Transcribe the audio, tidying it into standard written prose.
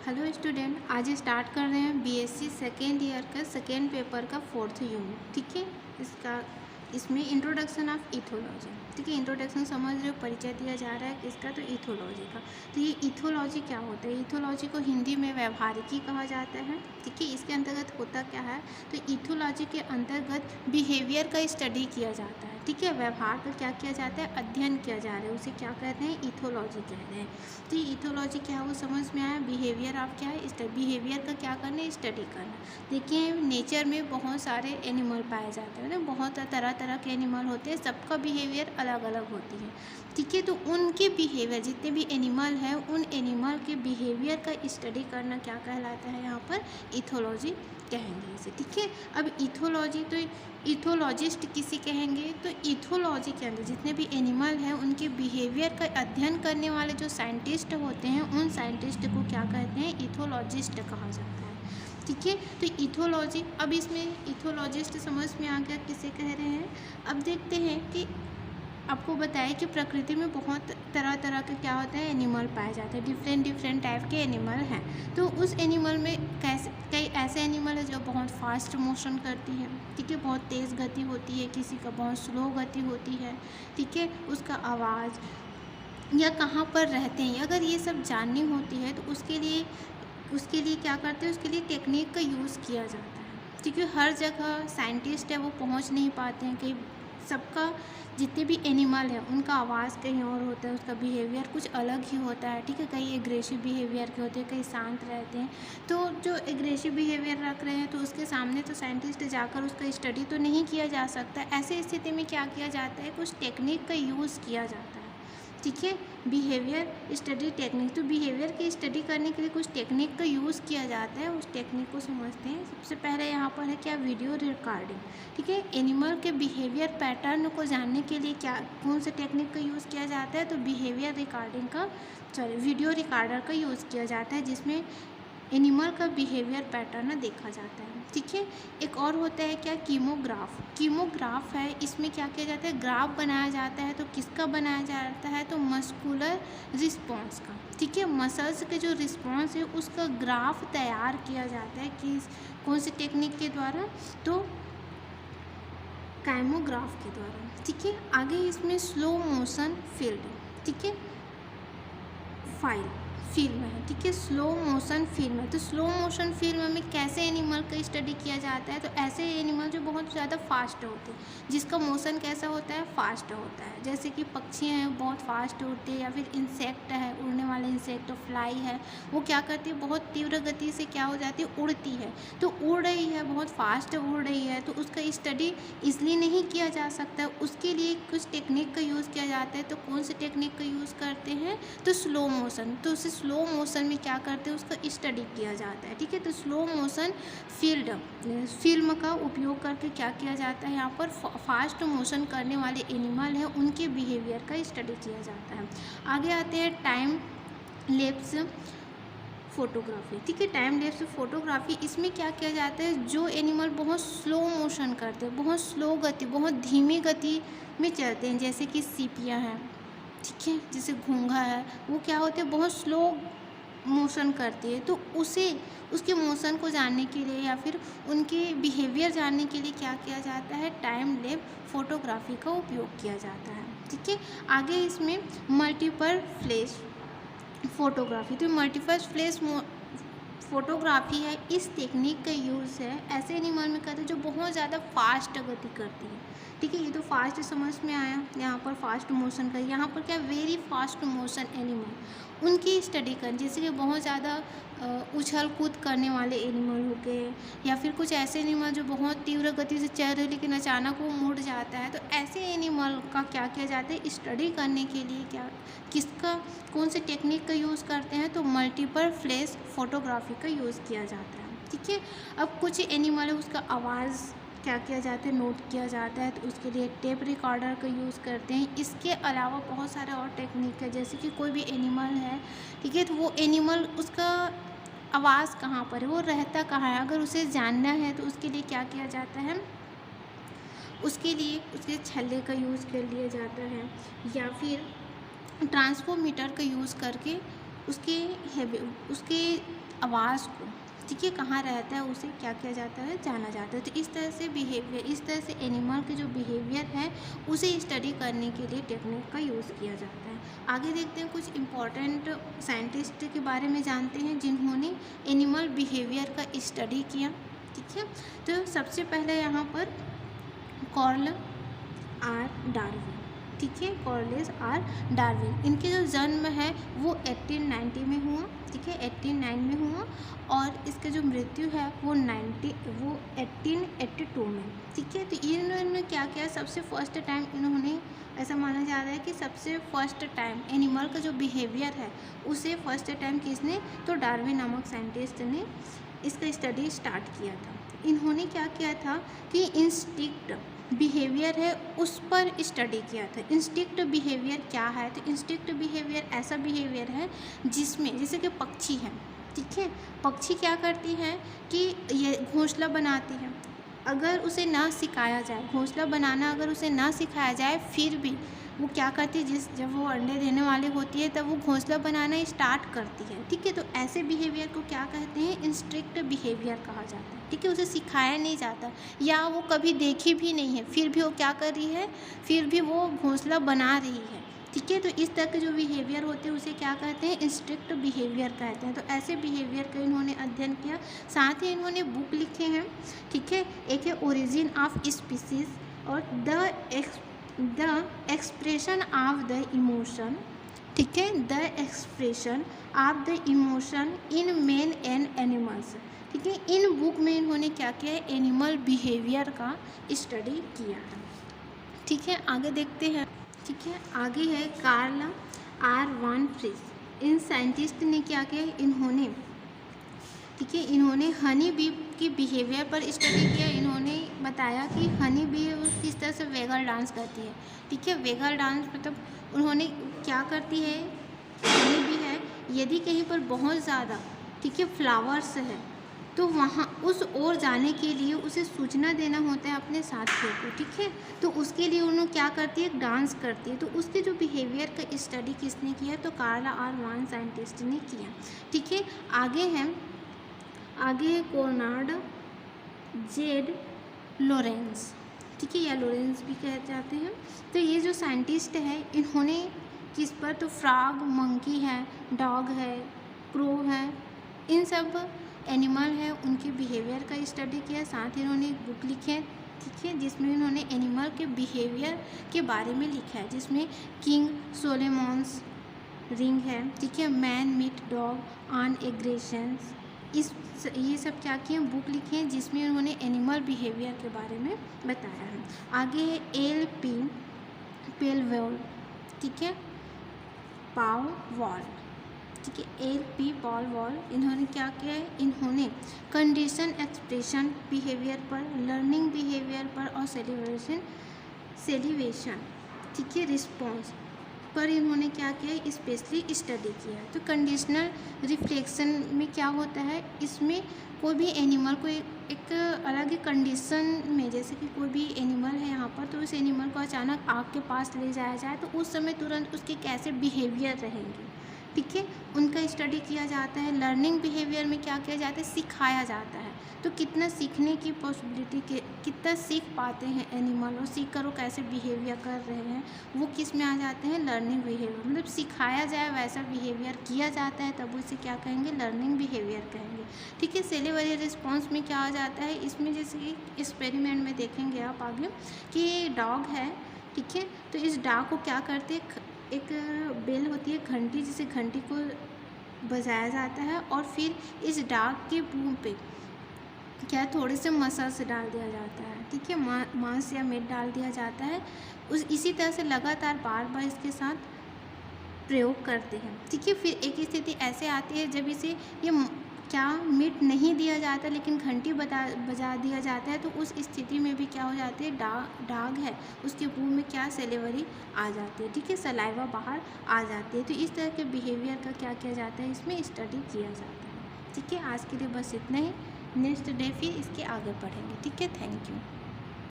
Hello student, आज start कर रहे हैं बीएससी सेकेंड ईयर का सेकेंड पेपर का 4th यूनिट। ठीक है, इसमें इंट्रोडक्शन ऑफ इथोलॉजी। ठीक है, इंट्रोडक्शन समझ रहे हो, परिचय दिया जा रहा है किसका, तो इथोलॉजी का। तो ये इथोलॉजी क्या होता है? इथोलॉजी को हिंदी में व्यवहारिकी कहा जाता है। ठीक है, इसके अंतर्गत होता क्या है, तो इथोलॉजी के अंतर्गत बिहेवियर का स्टडी किया जाता है। ठीक है, व्यवहार का क्या किया जाता है, अध्ययन किया जा रहा है, उसे क्या कहते हैं, इथोलॉजी कहते हैं। तो ये इथोलॉजी क्या है वो समझ में आया। बिहेवियर आप क्या है, बिहेवियर का क्या करना है, स्टडी करना। देखिए, नेचर में बहुत सारे एनिमल पाए जाते हैं ना, बहुत तरह तरह के एनिमल होते हैं, सबका बिहेवियर अलग अलग होती है। ठीक है, तो उनके बिहेवियर, जितने भी एनिमल हैं उन एनिमल के बिहेवियर का स्टडी करना क्या कहलाता है, यहाँ पर इथोलॉजी कहेंगे इसे। ठीक है, अब इथोलॉजी, तो इथोलॉजिस्ट किसी कहेंगे, तो इथोलॉजी के अंदर जितने भी एनिमल हैं उनके बिहेवियर का अध्ययन करने वाले जो साइंटिस्ट होते हैं उन साइंटिस्ट को क्या कहते हैं, इथोलॉजिस्ट कहा जाता है। ठीक है, तो इथोलॉजी, अब इसमें इथोलॉजिस्ट समझ में आ गया किसे कह रहे हैं। अब देखते हैं कि आपको बताया कि प्रकृति में बहुत तरह तरह के क्या होता है, एनिमल पाए जाते हैं, डिफरेंट टाइप के एनिमल हैं। तो उस एनिमल में कई ऐसे एनिमल है जो बहुत फास्ट मोशन करती है। ठीक है, बहुत तेज़ गति होती है, किसी का बहुत स्लो गति होती है। ठीक है, उसका आवाज़ या कहाँ पर रहते हैं, अगर ये सब जाननी होती है तो उसके लिए क्या करते हैं, उसके लिए टेक्निक का यूज़ किया जाता है। ठीक है, हर जगह साइंटिस्ट है वो पहुँच नहीं पाते हैं, कई सबका जितने भी एनिमल है उनका आवाज़ कहीं और होता है, उसका बिहेवियर कुछ अलग ही होता है। ठीक है, कई एग्रेसिव बिहेवियर के होते हैं, कई शांत रहते हैं। तो जो एग्रेसिव बिहेवियर रख रहे हैं तो उसके सामने तो साइंटिस्ट जाकर उसका स्टडी तो नहीं किया जा सकता। ऐसे स्थिति में क्या किया जाता है, कुछ टेक्निक का यूज़ किया जाता है। ठीक है, बिहेवियर स्टडी टेक्निक, तो बिहेवियर की स्टडी करने के लिए कुछ टेक्निक का यूज़ किया जाता है, उस टेक्निक को समझते हैं। सबसे पहले यहाँ पर है क्या, वीडियो रिकॉर्डिंग। ठीक है, एनिमल के बिहेवियर पैटर्न को जानने के लिए कौन से टेक्निक का यूज़ किया जाता है, तो वीडियो रिकॉर्डर का यूज़ किया जाता है, जिसमें एनिमल का बिहेवियर पैटर्न देखा जाता है। ठीक है, एक और होता है क्या, कीमोग्राफ है, इसमें क्या किया जाता है, ग्राफ बनाया जाता है। तो किसका बनाया जाता है, तो मस्कुलर रिस्पॉन्स का। ठीक है, मसल्स के जो रिस्पॉन्स है उसका ग्राफ तैयार किया जाता है, कौन सी टेक्निक के द्वारा, तो काइमोग्राफ के द्वारा। ठीक है, आगे इसमें स्लो मोशन फील्ड, ठीक है, फिल्म है। ठीक है, स्लो मोशन फिल्म है। तो स्लो मोशन फिल्म में कैसे एनिमल का स्टडी किया जाता है, तो ऐसे एनिमल जो बहुत ज़्यादा फास्ट होते हैं, जिसका मोशन कैसा होता है, फास्ट होता है। जैसे कि पक्षी हैं बहुत फास्ट उड़ते हैं, या फिर इंसेक्ट है, उड़ने वाले इंसेक्ट, फ्लाई है, वो क्या करती है, बहुत तीव्र गति से क्या हो जाती है, उड़ती है। तो उड़ रही है, बहुत फास्ट उड़ रही है, तो उसका स्टडी इसलिए नहीं किया जा सकता। उसके लिए कुछ टेक्निक का यूज़ किया जाता है। तो कौन से टेक्निक का यूज़ करते हैं, तो स्लो मोशन। तो उसे स्लो मोशन में क्या करते हैं, उसका स्टडी किया जाता है। ठीक है, तो स्लो मोशन फिल्म का उपयोग करके क्या किया जाता है, यहाँ पर फास्ट मोशन करने वाले एनिमल हैं उनके बिहेवियर का स्टडी किया जाता है। आगे आते हैं टाइम लैप्स फोटोग्राफी। ठीक है, टाइम लैप्स फोटोग्राफी, इसमें क्या किया जाता है, जो एनिमल बहुत स्लो मोशन करते हैं, बहुत स्लो गति, बहुत धीमी गति में चलते हैं, जैसे कि सीपियाँ हैं, ठीक है, जैसे घोंघा है, वो क्या होते हैं, बहुत स्लो मोशन करती है। तो उसके मोशन को जानने के लिए या फिर उनके बिहेवियर जानने के लिए क्या किया जाता है, टाइम लैप्स फोटोग्राफी का उपयोग किया जाता है। ठीक है, आगे इसमें मल्टीपल फ्लैश फोटोग्राफी, तो मल्टीपल फ्लैश फोटोग्राफी है, इस टेक्निक का यूज़ है ऐसे एनिमल में करते हैं जो बहुत ज़्यादा फास्ट गति करती है। ठीक है, ये तो फास्ट समझ में आया, यहाँ पर फास्ट मोशन का, यहाँ पर क्या, वेरी फास्ट मोशन एनिमल, उनकी स्टडी कर, जैसे कि बहुत ज़्यादा उछल कूद करने वाले एनिमल हो गए, या फिर कुछ ऐसे एनिमल जो बहुत तीव्र गति से चल रहे लेकिन अचानक वो मुड़ जाता है। तो ऐसे एनिमल का क्या किया जाता है, स्टडी करने के लिए कौन से टेक्निक का यूज़ करते हैं, तो मल्टीपल फ्लैश फोटोग्राफी का यूज़ किया जाता है। ठीक है, अब कुछ एनिमल है उसका आवाज़ क्या किया जाता है, नोट किया जाता है, तो उसके लिए टेप रिकॉर्डर का यूज़ करते हैं। इसके अलावा बहुत सारे और टेक्निक है, जैसे कि कोई भी एनिमल है, ठीक है, तो वो एनिमल उसका आवाज़ कहाँ पर है, वो रहता कहाँ है, अगर उसे जानना है तो उसके लिए क्या किया जाता है, उसके लिए उसके छल्ले का यूज़ कर लिया जाता है, या फिर ट्रांसफोमीटर का यूज़ करके उसके आवाज़ को, ठीक है, कहाँ रहता है उसे क्या किया जाता है, जाना जाता है। तो इस तरह से बिहेवियर, इस तरह से एनिमल के जो बिहेवियर है उसे स्टडी करने के लिए टेक्निक का यूज़ किया जाता है। आगे देखते हैं, कुछ इम्पॉर्टेंट साइंटिस्ट के बारे में जानते हैं जिन्होंने एनिमल बिहेवियर का स्टडी किया, ठीक है। तो सबसे पहले यहाँ पर कार्ल आर डार्विन, ठीक है, कार्लेस आर डार्विन। इनके जो जन्म है वो 1890 में हुआ, ठीक है, 1809 में हुआ, और इसका जो मृत्यु है वो 1882 में, ठीक है। तो इन्होंने क्या किया, सबसे फर्स्ट टाइम इन्होंने, ऐसा माना जा रहा है कि सबसे फर्स्ट टाइम एनिमल का जो बिहेवियर है उसे फर्स्ट टाइम किसने, तो डार्विन नामक साइंटिस्ट ने इसका स्टडी स्टार्ट किया था। इन्होंने क्या किया था कि इंस्टिंक्ट बिहेवियर है उस पर स्टडी किया था। इंस्टिंक्ट बिहेवियर क्या है, तो इंस्टिंक्ट बिहेवियर ऐसा बिहेवियर है जिसमें, जैसे कि पक्षी है, ठीक है, पक्षी क्या करती है कि ये घोंसला बनाती है, अगर उसे ना सिखाया जाए, घोंसला बनाना अगर उसे ना सिखाया जाए, फिर भी वो क्या करती है, जब वो अंडे देने वाली होती है तब वो घोंसला बनाना स्टार्ट करती है, ठीक है। तो ऐसे बिहेवियर को क्या कहते हैं, इंस्टिंक्ट बिहेवियर कहा जाता है, ठीक है। उसे सिखाया नहीं जाता या वो कभी देखी भी नहीं है, फिर भी वो क्या कर रही है, फिर भी वो घोंसला बना रही है, ठीक है। तो इस तरह के जो बिहेवियर होते हैं उसे क्या कहते हैं, इंस्टिंक्ट बिहेवियर कहते हैं। तो ऐसे बिहेवियर का इन्होंने अध्ययन किया, साथ ही इन्होंने बुक लिखे हैं, ठीक है। एक है ओरिजिन ऑफ स्पीसीज और the expression of the emotion, ठीक है, the expression of the emotion in man and animals, ठीक है। इन बुक में इन्होंने क्या किया है, एनिमल बिहेवियर का स्टडी किया है, ठीक है। आगे देखते हैं, ठीक है। आगे है कार्ल आर वान फ्रिस। इन साइंटिस्ट ने क्या किया, इन्होंने, ठीक है, इन्होंने हनी बी की बिहेवियर पर स्टडी किया। इन्होंने बताया कि हनी बी किस तरह से वेगल डांस करती है, ठीक है। वेगल डांस मतलब उन्होंने क्या करती है, हनी बी है, यदि कहीं पर बहुत ज़्यादा, ठीक है, फ्लावर्स है तो वहाँ उस ओर जाने के लिए उसे सूचना देना होता है अपने साथियों को, ठीक है। तो उसके लिए उन्होंने क्या करती है, डांस करती है। तो उसके जो बिहेवियर का स्टडी किसने किया, तो कार्ल आर वान साइंटिस्ट ने किया, ठीक है। आगे है कोनार्ड जेड लॉरेंस, ठीक है, या लॉरेंस भी कह जाते हैं। तो ये जो साइंटिस्ट है इन्होंने किस पर, तो फ्रॉग, मंकी है, डॉग है, क्रो है, इन सब एनिमल है उनके बिहेवियर का स्टडी किया। साथ ही इन्होंने एक बुक लिखी है, ठीक है, जिसमें इन्होंने एनिमल के बिहेवियर के बारे में लिखा है, जिसमें किंग सोलोमन्स रिंग है, ठीक है, man meet dog on aggressions, ये सब क्या किए, बुक लिखे हैं जिसमें उन्होंने एनिमल बिहेवियर के बारे में बताया है। आगे है एल पी पेलवॉल, ठीक है, पाव वॉल, ठीक है, एल पी पॉल वॉल। इन्होंने क्या किया है, इन्होंने कंडीशन एक्सप्रेशन बिहेवियर पर, लर्निंग बिहेवियर पर और सेलिब्रेशन, ठीक है, रिस्पॉन्स पर इन्होंने क्या किया है, स्पेशली स्टडी किया है। तो कंडीशनल रिफ्लेक्शन में क्या होता है, इसमें कोई भी एनिमल को एक अलग ही कंडीशन में, जैसे कि कोई भी एनिमल है यहाँ पर, तो उस एनिमल को अचानक आग के पास ले जाया जाए तो उस समय तुरंत उसके कैसे बिहेवियर रहेंगे, ठीक है, उनका स्टडी किया जाता है। लर्निंग बिहेवियर में क्या किया जाता है, सिखाया जाता है। तो कितना सीखने की पॉसिबिलिटी के, कितना सीख पाते हैं एनिमल और सीख कर वो कैसे बिहेवियर कर रहे हैं, वो किस में आ जाते हैं, लर्निंग बिहेवियर। मतलब सिखाया जाए वैसा बिहेवियर किया जाता है तब उसे क्या कहेंगे, लर्निंग बिहेवियर कहेंगे, ठीक है। सेलेबरी रिस्पॉन्स में क्या आ जाता है, इसमें जैसे कि एक्सपेरिमेंट में देखेंगे आप आगे कि डॉग है, ठीक है, तो इस डॉग को क्या करते हैं, एक बेल होती है, घंटी, जिसे घंटी को बजाया जाता है और फिर इस डॉग के मुंह पे क्या थोड़े से मसाज डाल दिया जाता है, ठीक है, मांस या मीट डाल दिया जाता है। इसी तरह से लगातार बार बार इसके साथ प्रयोग करते हैं, ठीक है। फिर एक स्थिति ऐसे आती है जब इसे ये क्या मीट नहीं दिया जाता लेकिन घंटी बजा दिया जाता है, तो उस स्थिति में भी क्या हो जाती है, डाग है उसके मुंह में क्या सेलेवरी आ जाती है, ठीक है, सलाइवा बाहर आ जाती है। तो इस तरह के बिहेवियर का क्या किया जाता है, इसमें स्टडी किया जाता है, ठीक है। आज के लिए बस इतना ही, नेक्स्ट डे फिर इसके आगे पढ़ेंगे, ठीक है। Thank you.